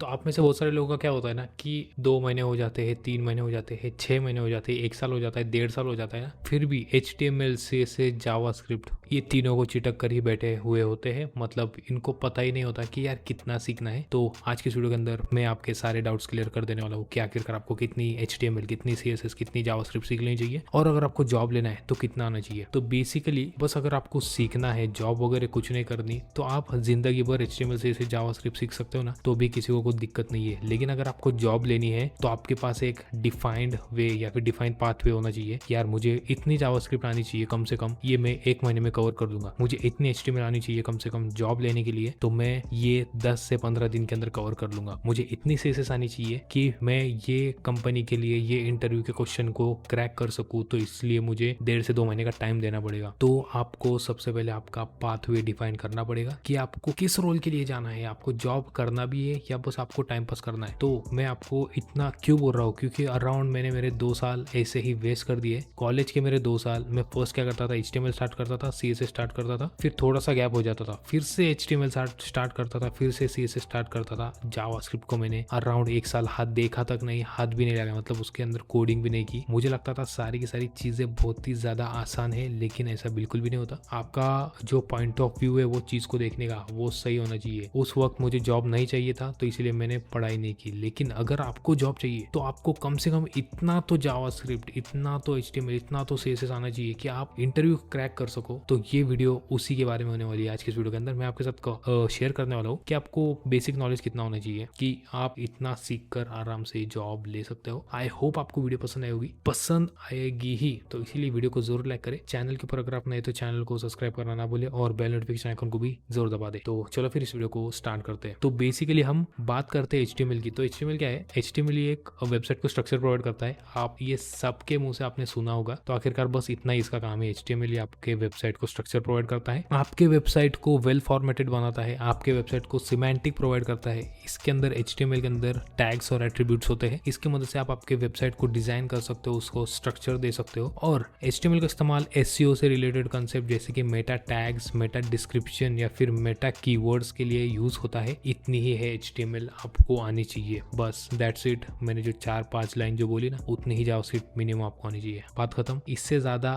तो आप में से बहुत सारे लोगों का क्या होता है ना कि 2 महीने हो जाते हैं, 3 महीने हो जाते हैं, 6 महीने हो जाते हैं, 1 साल हो जाता है, 1.5 साल हो जाता है ना, फिर भी HTML CSS जावास्क्रिप्ट ये तीनों को चिटक कर ही बैठे हुए होते हैं। मतलब इनको पता ही नहीं होता कि यार कितना सीखना है। तो आज की वीडियो के अंदर मैं आपके सारे डाउट्स क्लियर कर देने वाला हूँ कि आखिरकार आपको कितनी HTML, कितनी CSS, कितनी जावास्क्रिप्ट सीख लेनी चाहिए, और अगर आपको जॉब लेना है तो कितना आना चाहिए। तो बेसिकली बस अगर आपको सीखना है, जॉब वगैरह कुछ नहीं करनी, तो आप जिंदगी भर HTML CSS जावास्क्रिप्ट सीख सकते हो ना, तो भी किसी को कोई दिक्कत नहीं है। लेकिन अगर आपको जॉब लेनी है तो आपके पास एक डिफाइंड वे या फिर डिफाइंड पाथवे होना चाहिए कि यार मुझे इतनी जावास्क्रिप्ट आनी चाहिए कम से कम, ये मैं 1 महीने में कवर कर दूंगा। मुझे इतनी HTML आनी चाहिए कम से कम जॉब लेने के लिए, तो मैं ये 10 से 15 दिन के अंदर कवर कर लूंगा। मुझे इतनी CSS आनी चाहिए कि मैं ये कंपनी के लिए ये इंटरव्यू के क्वेश्चन को क्रैक कर सकूं, तो इसलिए मुझे 1.5 से 2 महीने का टाइम देना पड़ेगा। तो आपको सबसे पहले आपका पाथवे डिफाइन करना पड़ेगा कि आपको किस रोल के लिए जाना है, आपको जॉब करना भी है या बस आपको टाइम पास करना है। तो मैं आपको इतना क्यों बोल रहा हूँ, क्योंकि अराउंड मैंने मेरे 2 साल ऐसे ही वेस्ट कर दिए। कॉलेज के मेरे 2 साल मैं फर्स्ट क्या करता था, HTML स्टार्ट करता था, CSS स्टार्ट करता था, फिर थोड़ा सा गैप हो जाता था, फिर से HTML स्टार्ट करता था, फिर से CSS स्टार्ट करता था। जावास्क्रिप्ट को मैंने अराउंड 1 साल हाथ देखा तक नहीं, हाथ भी नहीं लगा, मतलब उसके अंदर कोडिंग भी नहीं की। मुझे लगता था सारी की सारी चीजें बहुत ही ज्यादा आसान है, लेकिन ऐसा बिल्कुल भी नहीं होता। आपका जो पॉइंट ऑफ व्यू है वो चीज को देखने का, वो सही होना चाहिए। उस वक्त मुझे जॉब नहीं चाहिए था, तो इसलिए मैंने पढ़ाई नहीं की। लेकिन अगर आपको जॉब चाहिए तो आपको कम से कम इतना तो जावास्क्रिप्ट, इतना तो HTML, इतना तो CSS आना चाहिए कि आप इंटरव्यू क्रैक कर सको। तो ये वीडियो उसी के बारे में होने वाली है। आज की इस वीडियो के अंदर मैं आपके साथ शेयर करने वाला हूँ कि आपको बेसिक नॉलेज कितना होना चाहिए कि आप इतना सीख कर आराम से जॉब ले सकते हो। आई होप आपको वीडियो पसंद आई होगी, पसंद आएगी ही, तो इसीलिए वीडियो को जरूर लाइक करें। चैनल के ऊपर अगर आप नए तो चैनल को सब्सक्राइब करना ना भूले, और बेल नोटिफिकेशन आइकन को भी जरूर दबा दे। तो चलो फिर इस वीडियो को स्टार्ट करते हैं। तो बेसिकली हम बात करते हैं HTML की। तो HTML क्या है? HTML एक वेबसाइट को स्ट्रक्चर प्रोवाइड करता है। आप ये सबके मुंह से आपने सुना होगा, तो आखिरकार बस इतना ही इसका काम है। HTML आपके वेबसाइट को स्ट्रक्चर प्रोवाइड करता है, आपके वेबसाइट को वेल फॉर्मेटेड बनाता है, आपके वेबसाइट को सिमेंटिक प्रोवाइड करता है। इसके अंदर HTML के अंदर टैग्स और एट्रीब्यूट्स होते हैं। इसकी मदद से आप आपके वेबसाइट को डिजाइन कर सकते हो, उसको स्ट्रक्चर दे सकते हो। और HTML का इस्तेमाल SEO से रिलेटेड कंसेप्ट जैसे कि मेटा टैग्स, मेटा डिस्क्रिप्शन या फिर मेटा कीवर्ड्स के लिए यूज होता है। इतनी ही है HTML आपको आनी चाहिए, बस दैट्स इट। मैंने जो 4-5 लाइन जो बोली ना, उतनी ही जावास्क्रिप्ट मिनिमम आपको आनी चाहिए, बात खत्म। इससे ज्यादा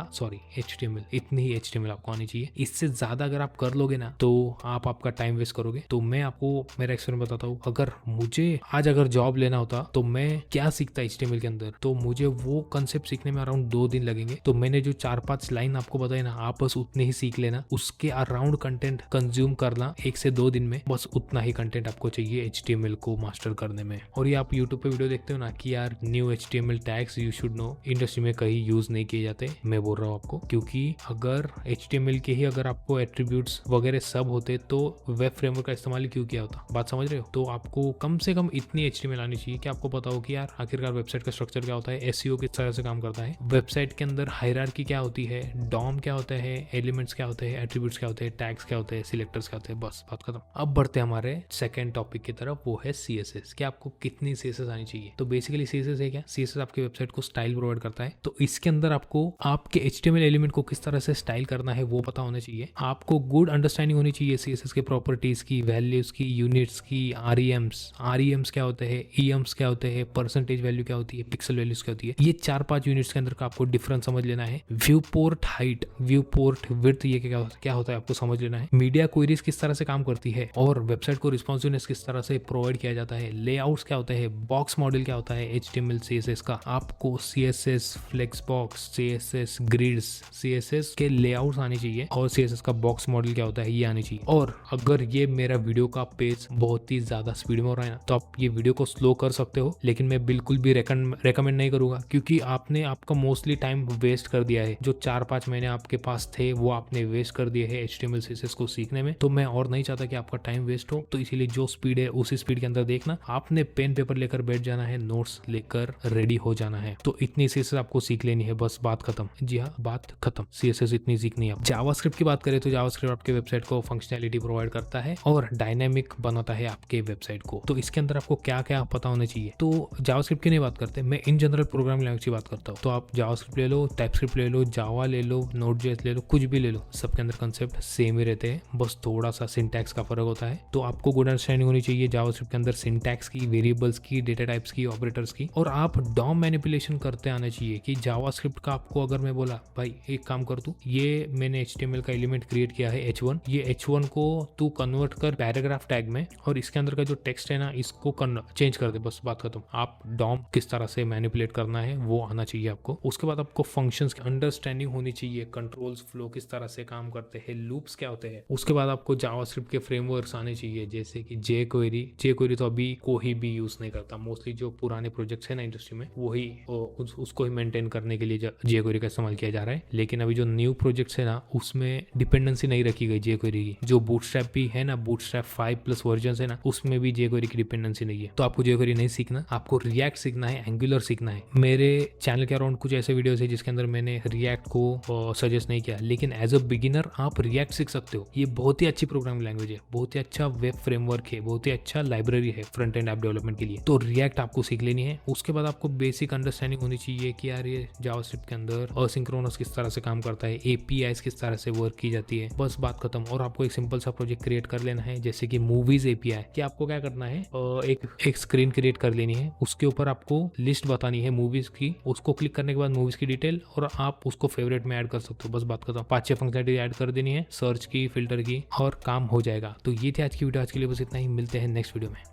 HTML, इतनी ही HTML आपको आनी चाहिए। इससे ज्यादा अगर आप कर लोगे ना तो आप आपका टाइम वेस्ट करोगे। तो मैं आपको मेरा एक्सपीरियंस बताता हूँ। अगर मुझे आज अगर जॉब लेना होता तो मैं क्या सीखता HTML के अंदर, तो मुझे वो कंसेप्ट सीखने में अराउंड 2 दिन लगेंगे। तो मैंने जो 4-5 लाइन आपको बताई ना, आप बस उतने ही सीख लेना, उसके अराउंड कंटेंट कंज्यूम करना 1 से 2 दिन में, बस उतना ही कंटेंट आपको चाहिए HTML को मास्टर करने में। और ये आप यूट्यूब पे वीडियो देखते हो ना कि यार new HTML tags you should know, industry में कहीं यूज नहीं किए जाते। मैं बोल रहा हूँ आपको, क्योंकि अगर HTML के ही अगर आपको एट्रीब्यूट्स वगैरह सब होते तो वेब फ्रेमवर्क का इस्तेमाल क्यों किया होता, बात समझ रहे हो? तो आपको कम से कम इतनी HTML आनी चाहिए कि आपको पता हो कि यार आखिरकार वेबसाइट का स्ट्रक्चर क्या होता है, SEO किस तरह से काम करता है, वेबसाइट के अंदर हायरार्की क्या होती है, DOM क्या होता है, एलिमेंट्स क्या होते हैं, एट्रीब्यूट्स क्या होते हैं, टैग्स क्या होते हैं, सिलेक्टर्स क्या होते हैं, बस बात खत्म। अब बढ़ते हैं हमारे सेकंड टॉपिक की तरफ, वो है CSS। कि आपको कितनी CSS आनी चाहिए। तो बेसिकली CSS है क्या? CSS आपके वेबसाइट को स्टाइल प्रोवाइड करता है। तो इसके अंदर आपको आपके HTML एलिमेंट को किस तरह से स्टाइल करना है वो पता होना चाहिए। आपको गुड अंडरस्टैंडिंग होनी चाहिए CSS के प्रॉपर्टीज की, वैल्यूज की, यूनिट्स की, REMs क्या होते हैं, EMs क्या होते हैं, परसेंटेज वैल्यू क्या होती है, पिक्सल वैल्यूज क्या होती है। ये 4-5 यूनिट्स के अंदर का आपको डिफरेंस समझ लेना है। View port height, view port width, ये क्या होता है आपको समझ लेना है। मीडिया क्वेरीज किस तरह से काम करती है, और वेबसाइट को रिस्पॉन्सिवनेस किस तरह से प्रोवाइड किया जाता है, लेआउट्स क्या होते हैं, बॉक्स मॉडल क्या होता है HTML CSS का। आपको CSS flexbox, CSS grids, CSS के लेआउट्स आने चाहिए, और CSS का बॉक्स मॉडल क्या होता है ये आनी चाहिए। और अगर ये मेरा वीडियो का पेज बहुत ही ज्यादा स्पीड में हो रहा है ना, तो आप ये वीडियो को स्लो कर सकते हो, लेकिन मैं बिल्कुल भी रेकमेंड नहीं करूंगा, क्योंकि आपने आपका मोस्टली टाइम वेस्ट कर दिया है। जो 4-5 महीने आपके पास थे वो आपने वेस्ट कर दिए है HTML CSS को सीखने में। तो मैं और नहीं चाहता कि आपका टाइम वेस्ट हो। तो इसीलिए जो स्पीड है उसी स्पीड के अंदर देखना, आपने पेन पेपर लेकर बैठ जाना है, नोट्स लेकर रेडी हो जाना है। तो इतनी CSS आपको सीख लेनी है, बस बात खत्म। जी हाँ, बात खत्म। CSS इतनी सीखनी है आप। जावास्क्रिप्ट की बात करें तो जावास्क्रिप्ट आपके वेबसाइट को फंक्शनैलिटी प्रोवाइड करता है और डायनेमिक बनाता है आपके वेबसाइट को। तो इसके अंदर आपको क्या क्या पता होना चाहिए। तो जावास्क्रिप्ट की नहीं बात करते, मैं इन जनरल प्रोग्रामिंग लैंग्वेज की बात करता हूँ। तो आप जावास्क्रिप्ट ले लो, टाइपस्क्रिप्ट ले लो, जावा ले लो, नोड.जेएस ले लो, कुछ भी ले लो, सबके अंदर कंसेप्ट सेम ही रहते हैं, बस थोड़ा सा सिंटैक्स का फर्क होता है। तो आपको गुड अंडरस्टैंडिंग होनी चाहिए जावास्क्रिप्ट के अंदर सिंटैक्स की, वेरिएबल्स की, डेटा टाइप्स की, ऑपरेटर्स की, और आप डॉम मैनिपुलेशन करते आना चाहिए कि जावास्क्रिप्ट का आपको अगर मैं बोला भाई एक काम कर तू, ये मैंने HTML का एलिमेंट क्रिएट किया है H1, ये H1 को तू कन्वर्ट कर पैराग्राफ टैग में और इसके अंदर का जो टेक्स्ट है ना इसको चेंज कर दे, बस बात खत्म। आप डॉम किस तरह से मैनिपुलेट करना है वो आना चाहिए आपको। उसके बाद आपको फंक्शंस की अंडरस्टैंडिंग होनी चाहिए, कंट्रोल्स फ्लो किस तरह से काम करते हैं, लूप्स क्या होते हैं। उसके बाद आपको जावास्क्रिप्ट के फ्रेमवर्क्स आने चाहिए, जैसे कि jQuery तो अभी कोई भी यूज नहीं करता, मोस्टली जो पुराने प्रोजेक्ट्स है ना इंडस्ट्री में वही उसको ही मेंटेन करने के लिए jQuery का इस्तेमाल किया जा रहा है। लेकिन अभी जो न्यू प्रोजेक्ट्स है ना उसमें डिपेंडेंसी नहीं रखी गई jQuery की। जो बूटस्ट्रैप भी है ना, बूटस्ट्रैप 5+ वर्जन है ना, उसमें भी jQuery की डिपेंडेंसी नहीं है। तो आपको jQuery नहीं सीखना, आपको रिएक्ट सीखना है, एंगुलर सीखना है। मेरे चैनल के अराउंड कुछ ऐसे वीडियोस है जिसके अंदर मैंने रिएक्ट को सजेस्ट नहीं किया, लेकिन एज अ बिगिनर आप रिएक्ट सीख सकते हो। ये बहुत ही अच्छी प्रोग्रामिंग लैंग्वेज है, बहुत ही अच्छा वेब फ्रेमवर्क है, बहुत ही अच्छा लाइब्रेरी है फ्रंट एंड ऐप डेवलपमेंट के लिए। तो रिएक्ट आपको सीख लेनी है। उसके बाद आपको बेसिक अंडरस्टैंडिंग होनी चाहिए कि यार ये जावास्क्रिप्ट के अंदर असिंक्रोनस किस तरह से काम करता है, APIs किस तरह से वर्क की जाती है, बस बात खत्म। और आपको एक सिंपल सा प्रोजेक्ट क्रिएट कर लेना है, जैसे कि मूवीज API। कि आपको क्या करना है, एक स्क्रीन क्रिएट कर लेनी है, उसके ऊपर आपको लिस्ट बतानी है मूवीज की, उसको क्लिक करने के बाद मूवीज की डिटेल, और आप उसको फेवरेट में ऐड कर सकते हो, बस बात खत्म। 5-6 फंक्शनलिटी ऐड कर देनी है, सर्च की, फिल्टर की, और काम हो जाएगा। तो ये थी आज की वीडियो। आज के लिए बस इतना ही, मिलते हैं नेक्स्ट वीडियो में।